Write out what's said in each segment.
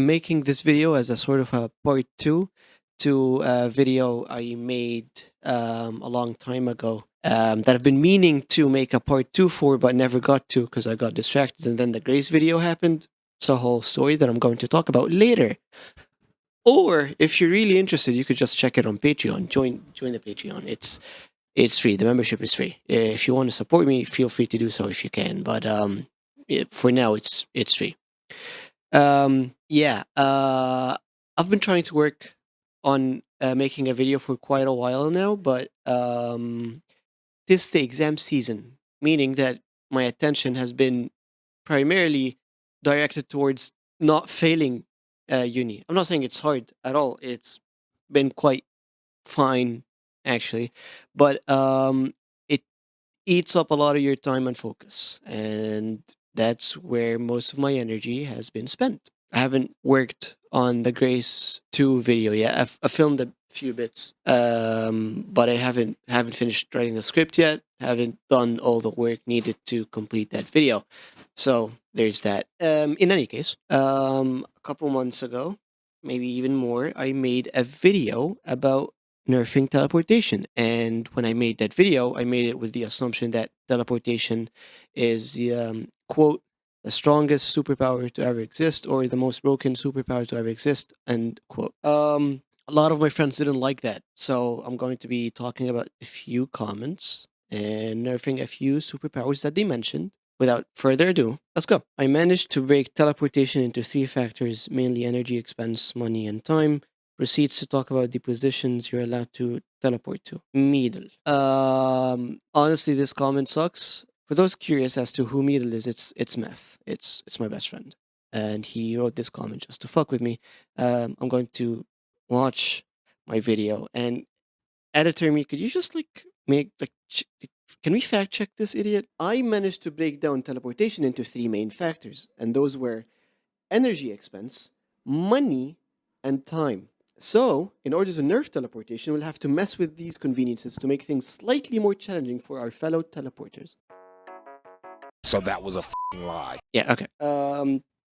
I'm making this video as a sort of a part two to a video I made a long time ago that I've been meaning to make a part two for, but never got to because I got distracted. And then the Grace video happened. It's a whole story that I'm going to talk about later. Or if you're really interested, you could just check it on Patreon. Join the Patreon. It's free. The membership is free. If you want to support me, feel free to do so if you can. But for now, it's free. Yeah. I've been trying to work on making a video for quite a while now, but this is the exam season, meaning that my attention has been primarily directed towards not failing uni. I'm not saying it's hard at all. It's been quite fine, actually, but it eats up a lot of your time and focus, and that's where most of my energy has been spent. I haven't worked on the Grace 2 video yet. I filmed a few bits, but I haven't finished writing the script yet. Haven't done all the work needed to complete that video. So there's that. In any case, a couple months ago, maybe even more, I made a video about nerfing teleportation. And when I made that video, I made it with the assumption that teleportation is the quote, the strongest superpower to ever exist, or the most broken superpower to ever exist, end quote. A lot of my friends didn't like that, so I'm going to be talking about a few comments and nerfing a few superpowers that they mentioned. Without further ado, let's go. I managed to break teleportation into three factors, mainly energy expense, money, and time. Proceeds to talk about the positions you're allowed to teleport to. Middle. Honestly, this comment sucks. For those curious as to who Middle is, it's Meth. It's my best friend, and he wrote this comment just to fuck with me. I'm going to watch my video, and editor me, could you just make can we fact check this idiot? I managed to break down teleportation into three main factors, and those were energy expense, money, and time. So, in order to nerf teleportation, we'll have to mess with these conveniences to make things slightly more challenging for our fellow teleporters. So that was a f***ing lie. Yeah, okay.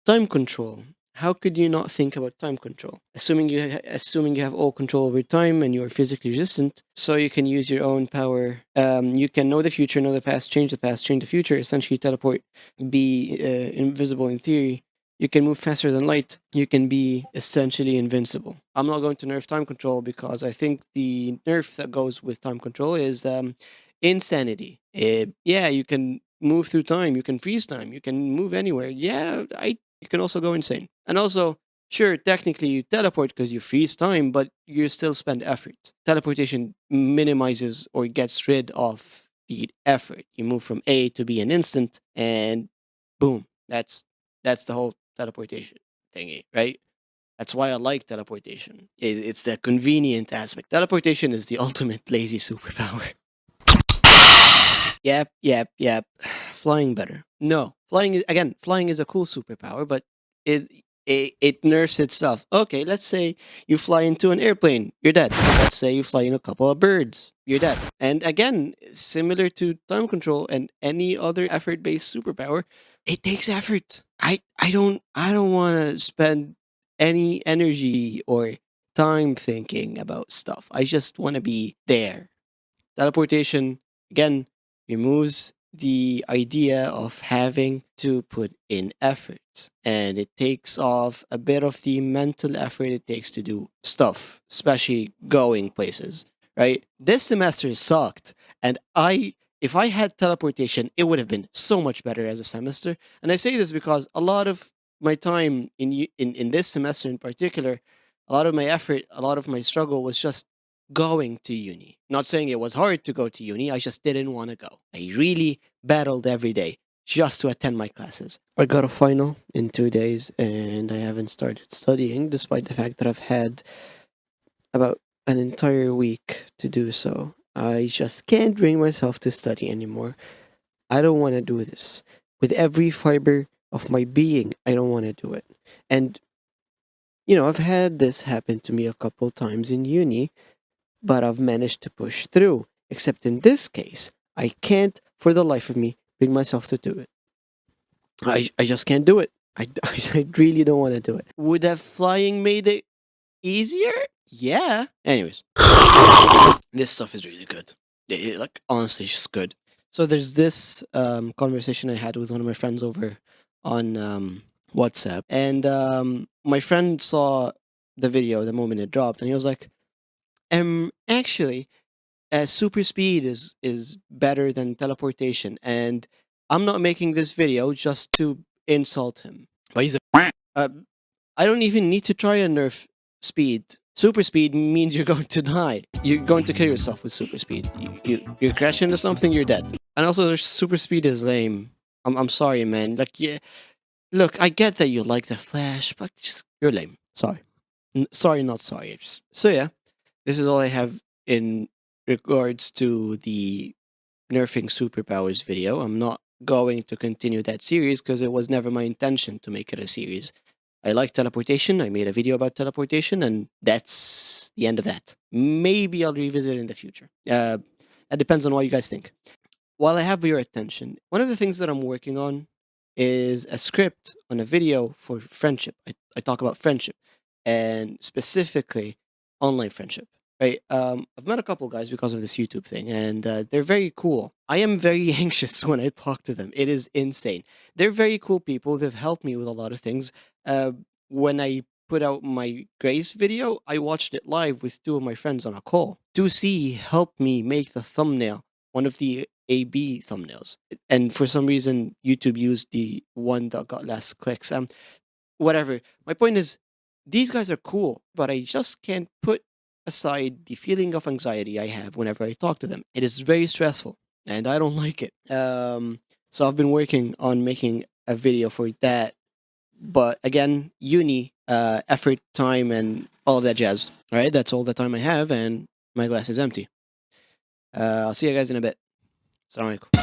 Time control. How could you not think about time control? Assuming you have all control over time and you are physically resistant, so you can use your own power. You can know the future, know the past, change the future, essentially teleport, be invisible in theory. You can move faster than light. You can be essentially invincible. I'm not going to nerf time control because I think the nerf that goes with time control is insanity. Yeah, you can move through time. You can freeze time. You can move anywhere. Yeah, you can also go insane. And also, sure, technically you teleport because you freeze time, but you still spend effort. Teleportation minimizes or gets rid of the effort. You move from A to B in an instant, and boom, that's the whole teleportation thingy, right? That's why I like teleportation. It's the convenient aspect. Teleportation is the ultimate lazy superpower. Yep. Flying better. No, flying is a cool superpower, but it nerfs itself. Okay, let's say you fly into an airplane, you're dead. Let's say you fly in a couple of birds, you're dead. And again, similar to time control and any other effort-based superpower, it takes effort. I don't want to spend any energy or time thinking about stuff. I just want to be there. Teleportation, again, removes the idea of having to put in effort, and it takes off a bit of the mental effort it takes to do stuff, especially going places, right? This semester sucked, and if I had teleportation, it would have been so much better as a semester. And I say this because a lot of my time in this semester in particular, a lot of my effort, a lot of my struggle was just going to uni. Not saying it was hard to go to uni, I just didn't want to go. I really battled every day just to attend my classes. I got a final in 2 days and I haven't started studying despite the fact that I've had about an entire week to do so. I just can't bring myself to study anymore. I don't want to do this. With every fiber of my being, I don't want to do it. And, I've had this happen to me a couple times in uni, but I've managed to push through. Except in this case, I can't, for the life of me, bring myself to do it. I just can't do it. I really don't want to do it. Would have flying made it easier? Yeah. Anyways, this stuff is really good. Like honestly, it's just good. So there's this conversation I had with one of my friends over on WhatsApp, and my friend saw the video the moment it dropped, and he was like, actually, super speed is better than teleportation, and I'm not making this video just to insult him. But he's a I don't even need to try and nerf speed. Super speed means you're going to die. You're going to kill yourself with super speed. You crash into something, you're dead. And also, there's super speed is lame. I'm sorry, man. Like, yeah, look, I get that you like the Flash, but just you're lame. Sorry, sorry, not sorry. So yeah, this is all I have in regards to the nerfing superpowers video. I'm not going to continue that series because it was never my intention to make it a series. I like teleportation. I made a video about teleportation, and that's the end of that. Maybe I'll revisit it in the future. That depends on what you guys think. While I have your attention, one of the things that I'm working on is a script on a video for friendship. I talk about friendship and specifically online friendship. Right. I've met a couple guys because of this YouTube thing, and they're very cool. I am very anxious when I talk to them. It is insane. They're very cool people. They've helped me with a lot of things. Uh, when I put out my Grace video, I watched it live with two of my friends on a call. 2C helped me make the thumbnail, one of the AB thumbnails. And for some reason, YouTube used the one that got less clicks. Whatever. My point is, these guys are cool, but I just can't put aside the feeling of anxiety I have whenever I talk to them. It is very stressful, and I don't like it. So I've been working on making a video for that. But again, uni, effort, time, and all of that jazz. All right, that's all the time I have, and my glass is empty. I'll see you guys in a bit. Assalamu alaikum.